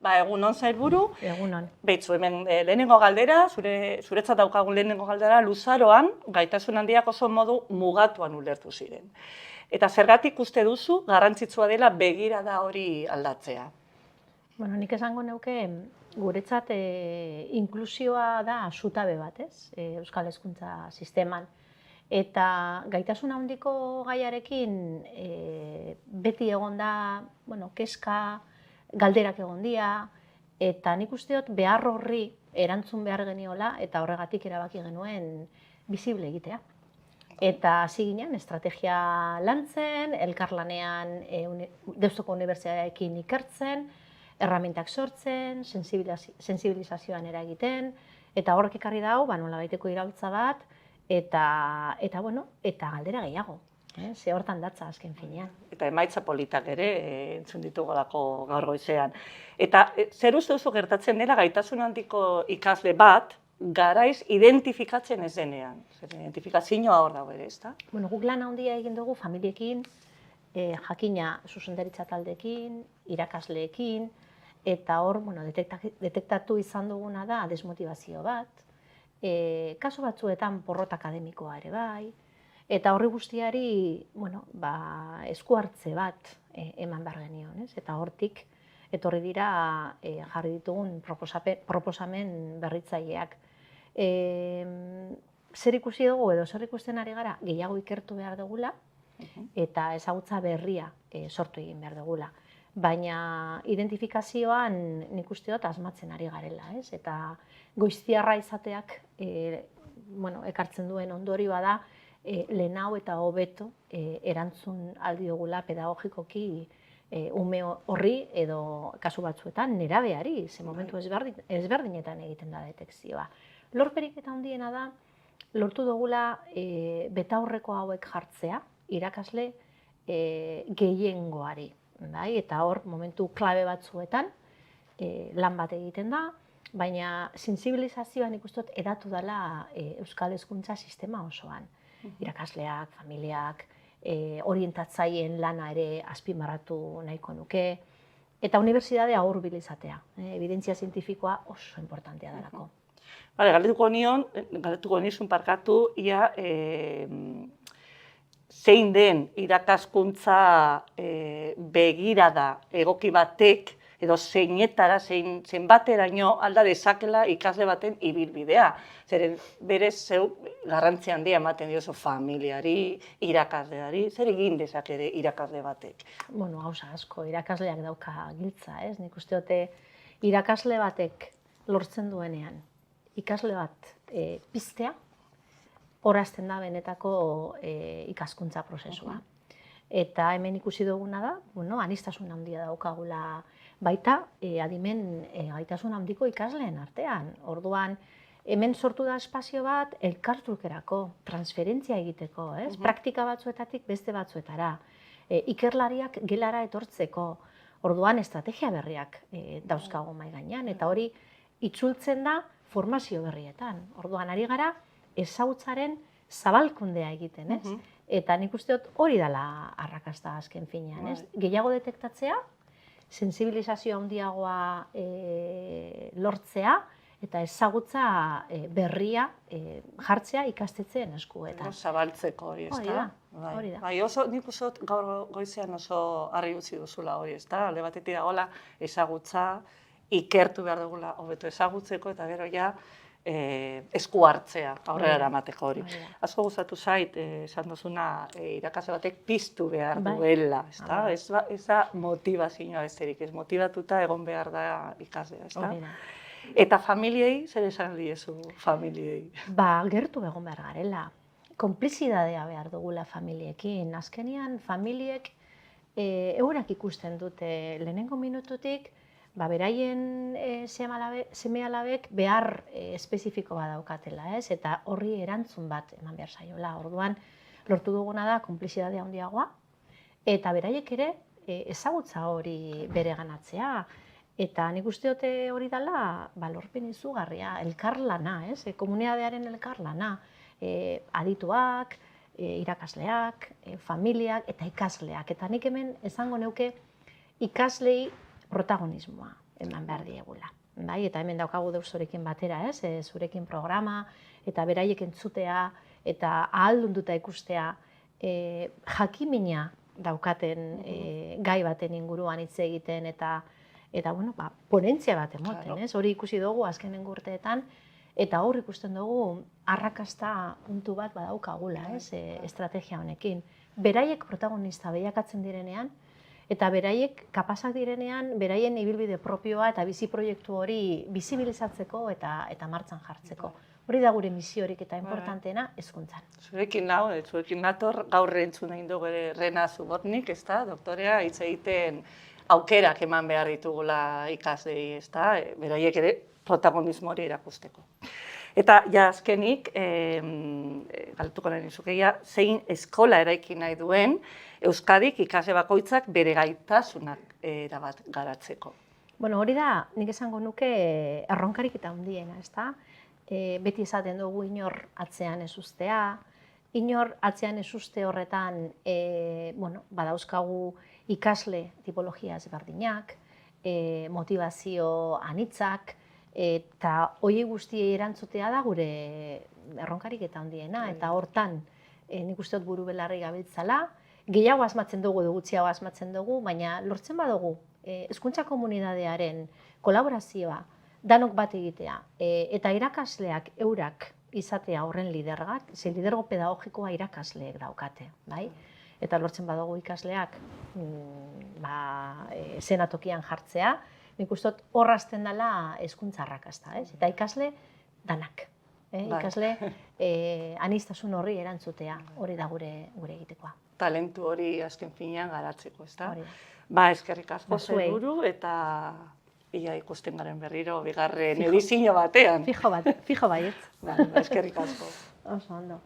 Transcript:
Egunon sailburu. Egunon. Beitzu, hemen lehenengo galdera, zuretzat daukagun lehenengo galdera, luzaroan, gaitasun handiak oso modu mugatuan ulertu ziren. Eta zergatik uste duzu, garrantzitsua dela begirada hori aldatzea? Bueno, nik esango neuke, guretzat inklusioa da zutabe bat, ez? Euskal Hezkuntza sisteman. Eta gaitasun handiko gaiarekin beti egon da, kezka, galderak egon dira, eta nik uste dut behar horri erantzun behar geniola, eta horregatik erabaki genuen bisible egitea. Eta hasi ginen, estrategia lantzen, elkarlanean Deustuko Unibertsitatearekin ikertzen, erramintak sortzen, sensibilizazioan eragiten, eta horrek ekarri dau, nolabaiteko iraultza bat, eta galdera gehiago. Ze hortan datza azken finean. Eta emaitza politak ere entzun ditugolako gaur goizean. Eta zer uste duzu gertatzen dela gaitasun handiko ikasle bat, garaiz identifikatzen ez denean. Identifikazioa hor dago ere, ezta? Guk lan handia egin dugu familiekin, jakina zuzendaritza taldeekin, irakasleekin, eta hor detektatu izan duguna da desmotivazio bat, kasu batzuetan porrot akademikoa ere bai, eta horri guztiari esku hartze bat eman behar genion, eta hortik etorri dira jarri ditugun proposamen berritzaileak. Zer ikusi dugu edo zer ikusten ari gara gehiago ikertu behar dugula eta ezagutza berria sortu egin behar dugula. Baina identifikazioan nik uste dut asmatzen ari garela, eta goiztiarra izateak ekartzen duen ondorioa da lehenago eta hobeto erantzun aldiogula pedagogikoki ume horri edo kasu batzuetan nerabeari, ze momentu ezberdinetan egiten da detekzioa. Lorperik eta handiena da, lortu dugula betaurreko hauek jartzea irakasle gehiengoari. Eta hor, momentu klabe batzuetan lan bat egiten da, baina sensibilizazioan ikustot edatu dela Euskal Hezkuntza sistema osoan. Irakasleak, familiak, orientatzaileen lana ere azpimarratu nahiko nuke, eta unibertsitatea hurbil izatea. Ebidentzia zientifikoa oso importantea delako. Galdetuko nizun ia zein den irakaskuntza begirada egoki batek edo zenbateraino alda dezakela ikasle baten ibilbidea. Zeren berez zeu garrantzia handia ematen diozu familiari, irakasleari, zer egin dezakere irakasle batek? Gauza asko, irakasleak dauka giltza, ez? Nik uste dute irakasle batek lortzen duenean, ikasle bat piztea, horazten da benetako ikaskuntza prozesua. Eta hemen ikusi duguna da, aniztasun handia daukagula baita adimen gaitasun handiko ikasleen artean. Orduan, hemen sortu da espazio bat elkartrukerako, transferentzia egiteko, praktika batzuetatik beste batzuetara, ikerlariak gelara etortzeko, orduan estrategia berriak dauzkago mahai gainean, eta hori itzultzen da formazio berrietan. Orduan, ari gara ezagutzaren zabalkundea egiten, ez? Eta nik uste dut hori dela arrakasta azken finean, ez? Gehiago detektatzea, sensibilizazio handiagoa lortzea, eta ezagutza berria jartzea ikastetxeen eskuetan. Zabaltzeko hori, ezta? Hori da. Nik uste dut gaur goizean oso harri utzi duzula hori, ezta? Alde batetik dagoela ezagutza, ikertu behar dugula hobeto ezagutzeko, eta gero ja esku hartzea, aurrera eramateko hori. Asko gustatu zait, esan duzuna, irakasle batek piztu behar duela, ezta? Ez da motivazioa besterik, ez motibatuta egon behar da ikaslea, ezta? Eta familiei, zer esan diezu familiei? Gertu egon behar garela. Konplizidadea behar dugula familiekin. Azkenean, familiek eurak ikusten dute lehenengo minututik, beraien seme-alabek behar espezifiko bat daukatela, ez? Eta horri erantzun bat eman behar zaiola. Orduan, lortu duguna da konplizidadea handiagoa, eta beraiek ere ezagutza hori bereganatzea. Eta nik uste dute hori dela lorpen izugarria, elkarlana, ez? Komunitatearen elkarlana, adituak, irakasleak, familiak eta ikasleak. Eta nik hemen esango neuke ikaslei protagonismoa eman behar diegula. Bai, eta hemen daukagu deus zurekin batera, ez? Zurekin programa, eta beraiek entzutea, eta ahaldunduta ikustea, jakimina daukaten gai baten inguruan hitz egiten, eta bueno, ponentzia bat emoten, ez? Hori ikusi dugu azkenengo urteetan, eta hor ikusten dugu arrakasta puntu bat badaukagula, ez? Estrategia honekin. Beraiek protagonista bilakatzen direnean, eta beraiek kapazak direnean, beraien ibilbide propioa eta bizi proiektu hori bizibilizatzeko eta martxan jartzeko. Hori da gure misiorik eta importanteena hezkuntzan. Zurekin nator, gaur entzun egin dugu Rena Zubotnik, ezta, doktorea, hitz egiten aukerak eman behar ditugula ikaslei, ezta, beraiek ere protagonismo hori erakusteko. Eta ja azkenik, galtuko nahi nizukeia, zein eskola eraiki nahi duen Euskadik ikasle bakoitzak bere gaitasunak erabat garatzeko. Bueno, hori da, nik esango nuke erronkarik eta handiena, ezta? Beti esaten dugu inor atzean ez uztea, inor atzean ez uste horretan badauzkagu ikasle tipologia ezberdinak, motivazio anitzak, eta hori guztiei erantzutea da gure erronkarik eta handiena, eta hortan nik uste dut buru belarri gabiltzala, gehiago asmatzen dugu, gutxiago asmatzen dugu, baina lortzen badugu hezkuntza komunitatearen kolaborazioa, danok bat egitea, eta irakasleak eurak izatea horren lidergak, ze lidergo pedagogikoa irakasleek daukate, bai? Eta lortzen badugu ikasleak eszenatokian jartzea, nik uste dut horrazten dela hezkuntza arrakasta, ez? Eta ikasle danak, ikasle aniztasun horri erantzutea, hori da gure egitekoa. Talentu hori azken finean garatzeko, ezta? Hori da. Eskerrik asko sailburu eta ia ikusten garen berriro bigarren edizio batean. Fijo baietz. Eskerrik asko. Oso ondo.